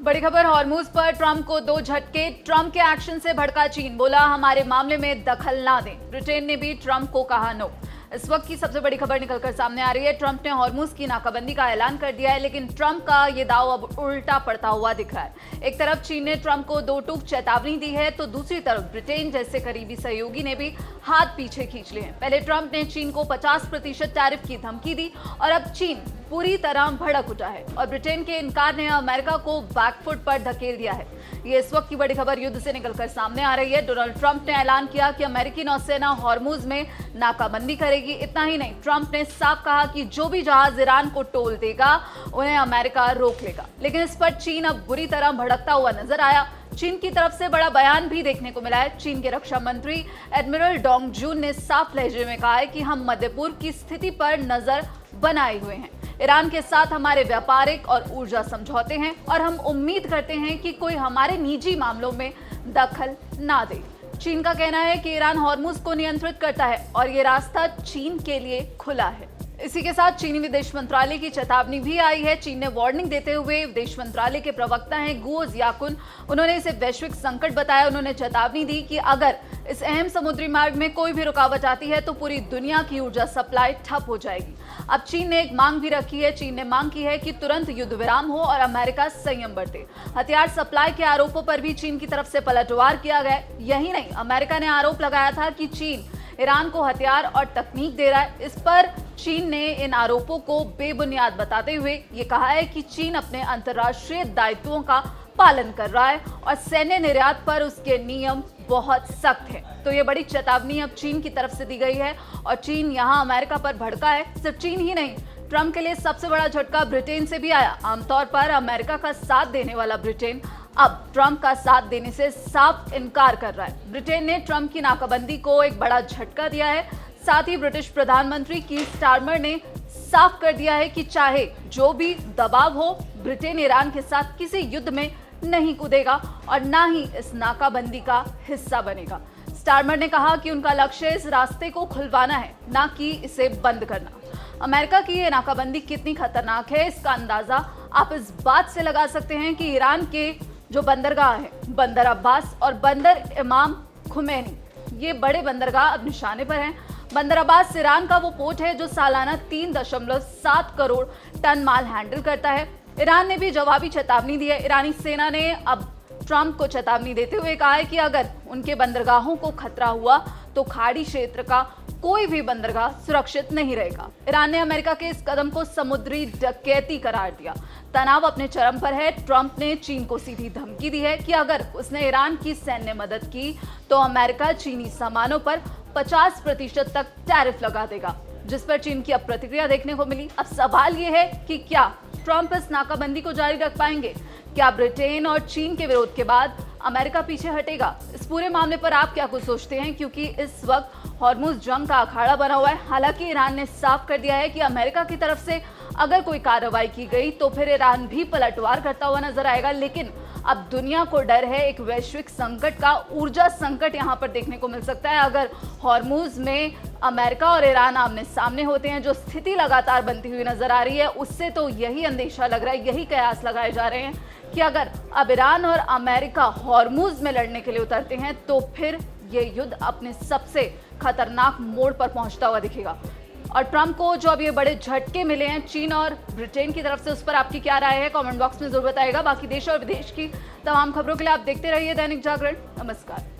बड़ी खबर हॉर्मूज पर ट्रंप को दो झटके। ट्रंप के एक्शन से भड़का चीन, बोला हमारे मामले में दखल ना दें। ब्रिटेन ने भी ट्रंप को कहा नो। इस वक्त की सबसे बड़ी खबर निकलकर सामने आ रही है। ट्रंप ने हॉर्मूज की नाकाबंदी का ऐलान कर दिया है, लेकिन ट्रंप का ये दाव अब उल्टा पड़ता हुआ दिख रहा है। एक तरफ चीन ने ट्रंप को दो टूक चेतावनी दी है, तो दूसरी तरफ ब्रिटेन जैसे करीबी सहयोगी ने भी हाथ पीछे खींच लिए हैं। पहले ट्रंप ने चीन को 50% टैरिफ की धमकी दी और अब चीन पूरी तरह भड़क उठा है और ब्रिटेन के इनकार ने अमेरिका को बैकफुट पर धकेल दिया है। ये इस वक्त की बड़ी खबर युद्ध से निकलकर सामने आ रही है। डोनाल्ड ट्रंप ने ऐलान किया कि अमेरिकी नौसेना हॉर्मूज में नाकाबंदी करेगी। इतना ही नहीं, ट्रंप ने साफ कहा कि जो भी जहाज ईरान को टोल देगा उन्हें अमेरिका रोक लेगा। लेकिन इस पर चीन अब बुरी तरह भड़कता हुआ नजर आया। चीन की तरफ से बड़ा बयान भी देखने को मिला है। चीन के रक्षा मंत्री एडमिरल डोंग जून ने साफ लहजे में कहा है कि हम मध्य पूर्व की स्थिति पर नजर बनाए हुए हैं। ईरान के साथ हमारे व्यापारिक और ऊर्जा समझौते हैं और हम उम्मीद करते हैं कि कोई हमारे निजी मामलों में दखल ना दे। चीन का कहना है कि ईरान हॉर्मूज को नियंत्रित करता है और ये रास्ता चीन के लिए खुला है। इसी के साथ चीनी विदेश मंत्रालय की चेतावनी भी आई है। चीन ने वार्निंग देते हुए विदेश मंत्रालय के प्रवक्ता हैं गुओ जियाकुन, उन्होंने इसे वैश्विक संकट बताया। उन्होंने चेतावनी दी कि अगर इस अहम समुद्री मार्ग में कोई भी रुकावट आती है तो पूरी दुनिया की ऊर्जा सप्लाई ठप हो जाएगी। अब चीन ने एक मांग भी रखी है। चीन ने मांग की है कि तुरंत युद्ध विराम हो और अमेरिका संयम बरते। हथियार सप्लाई के आरोपों पर भी चीन की तरफ से पलटवार किया गया। यही नहीं, अमेरिका ने आरोप लगाया था कि चीन ईरान को हथियार और तकनीक दे रहा है। इस पर चीन ने इन आरोपों को बेबुनियाद बताते हुए ये कहा है कि चीन अपने अंतर्राष्ट्रीय दायित्वों का पालन कर रहा है और सैन्य निर्यात पर उसके नियम बहुत सख्त हैं। तो ये बड़ी चेतावनी अब चीन की तरफ से दी गई है और चीन यहाँ अमेरिका पर भड़का है। सिर्फ चीन ही नहीं, ट्रंप के लिए सबसे बड़ा झटका ब्रिटेन से भी आया। आमतौर पर अमेरिका का साथ देने वाला ब्रिटेन अब ट्रंप का साथ देने से साफ इनकार कर रहा है। ब्रिटेन ने ट्रंप की नाकाबंदी को एक बड़ा झटका दिया है। साथ ही ब्रिटिश प्रधानमंत्री कीर स्टारमर ने साफ कर दिया है कि चाहे जो भी दबाव हो, ब्रिटेन ईरान के साथ किसी युद्ध में नहीं कूदेगा और ना ही इस नाकाबंदी का हिस्सा बनेगा। स्टारमर ने कहा कि उनका लक्ष्य इस रास्ते को खुलवाना है, ना कि इसे बंद करना। अमेरिका की ये नाकाबंदी कितनी खतरनाक है, इसका अंदाजा आप इस बात से लगा सकते हैं कि ईरान के जो बंदरगाह है, बंदर अब्बास और बंदर इमाम खुमैनी, ये बड़े बंदरगाह अब निशाने पर हैं। बंदर अब्बास ईरान का वो पोर्ट है जो सालाना 3.7 करोड़ टन माल हैंडल करता है। ईरान ने भी जवाबी चेतावनी दी है। ईरानी सेना ने अब ट्रंप को चेतावनी देते हुए कहा है कि अगर उनके बंदरगाहों को खतरा हुआ तो खाड़ी क्षेत्र का कोई भी बंदरगाह सुरक्षित नहीं रहेगा। ईरान ने अमेरिका के इस कदम को समुद्री डकैती करार दिया। तनाव अपने चरम पर है। ट्रंप ने चीन को सीधी धमकी दी है कि अगर उसने ईरान की सैन्य मदद की तो अमेरिका चीनी सामानों पर 50% तक टैरिफ लगा देगा, जिस पर चीन की अब प्रतिक्रिया देखने को मिली। अब सवाल ये है कि क्या ट्रंप इस नाकाबंदी को जारी रख पाएंगे? क्या ब्रिटेन और चीन के विरोध के बाद अमेरिका पीछे हटेगा? इस पूरे मामले पर आप क्या कुछ सोचते हैं? क्योंकि इस वक्त हॉर्मूज जंग का अखाड़ा बना हुआ है। हालांकि ईरान ने साफ कर दिया है कि अमेरिका की तरफ से अगर कोई कार्रवाई की गई तो फिर ईरान भी पलटवार करता हुआ नजर आएगा। लेकिन अब दुनिया को डर है एक वैश्विक संकट का, ऊर्जा संकट यहाँ पर देखने को मिल सकता है। अगर हॉर्मूज में अमेरिका और ईरान आमने सामने होते हैं, जो स्थिति लगातार बनती हुई नजर आ रही है, उससे तो यही अंदेशा लग रहा है, यही कयास लगाए जा रहे हैं कि अगर अब ईरान और अमेरिका हॉर्मूज में लड़ने के लिए उतरते हैं तो फिर ये युद्ध अपने सबसे खतरनाक मोड़ पर पहुंचता हुआ दिखेगा। और ट्रंप को जो अब ये बड़े झटके मिले हैं चीन और ब्रिटेन की तरफ से, उस पर आपकी क्या राय है? कमेंट बॉक्स में जरूर बताइएगा। बाकी देश और विदेश की तमाम खबरों के लिए आप देखते रहिए दैनिक जागरण। नमस्कार।